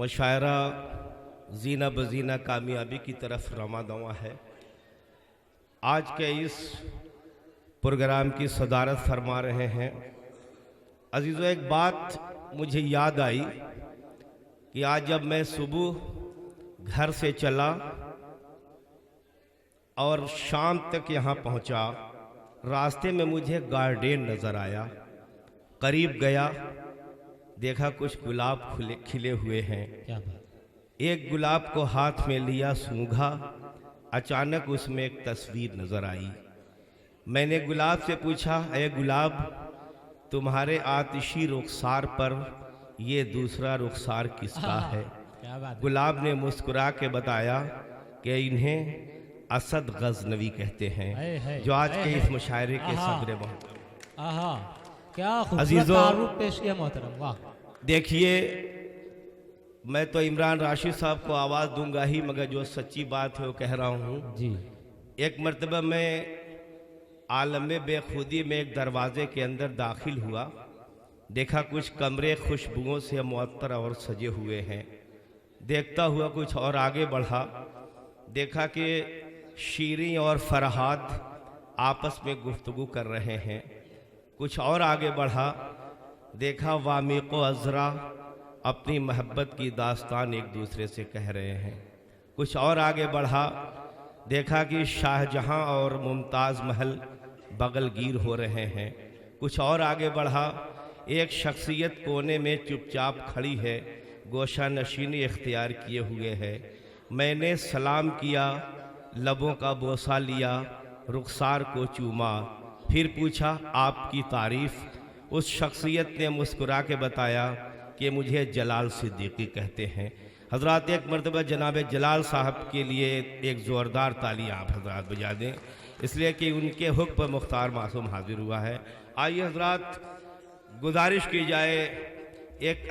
मुशायरा जीना बजीना कामयाबी की तरफ रवा दवा है। आज के इस प्रोग्राम की सदारत फरमा रहे हैं अजीज़ों। एक बात मुझे याद आई कि आज जब मैं सुबह घर से चला और शाम तक यहाँ पहुँचा, रास्ते में मुझे गार्डन नज़र आया। करीब गया, देखा कुछ गुलाब खिले हुए हैं। क्या बात। एक गुलाब को हाथ में लिया, सूंघा, अचानक उसमें एक तस्वीर नज़र आई। मैंने गुलाब से पूछा, ए गुलाब, तुम्हारे आतिशी रुखसार पर ये दूसरा रुखसार किसका है? क्या बात। गुलाब ने मुस्कुरा के बताया कि इन्हें असद गजनवी कहते हैं, जो आज के इस मुशायरे के सदर मोहतरम। आहा, क्या खूबसूरत अजीजों, तारुफ पेश किया मोहतरम। वाह। देखिए, मैं तो इमरान राशिद साहब को आवाज़ दूंगा ही, मगर जो सच्ची बात है वो कह रहा हूँ जी। एक मरतबा मैं आलम बेखुदी में एक दरवाजे के अंदर दाखिल हुआ, देखा कुछ कमरे खुशबुओं से मुअत्तर और सजे हुए हैं। देखता हुआ कुछ और आगे बढ़ा, देखा कि शीरीं और फरहाद आपस में गुफ्तगू कर रहे हैं। कुछ और आगे बढ़ा, देखा वामिक़ो अज़रा अपनी मोहब्बत की दास्तान एक दूसरे से कह रहे हैं। कुछ और आगे बढ़ा, देखा कि शाहजहां और मुमताज़ महल बगलगीर हो रहे हैं। कुछ और आगे बढ़ा, एक शख्सियत कोने में चुपचाप खड़ी है, गोशा नशीनी इख्तियार किए हुए है। मैंने सलाम किया, लबों का बोसा लिया, रुखसार को चूमा, फिर पूछा आपकी तारीफ़। उस शख्सियत ने मुस्कुरा के बताया कि मुझे जलाल सिद्दीकी कहते हैं। हज़रात, एक मरतबा जनाब जलाल साहब के लिए एक ज़ोरदार ताली आप हज़रात बजा दें, इसलिए कि उनके हुक्म पर मुख्तार मासूम हाजिर हुआ है। आइए हज़रात, गुजारिश की जाए एक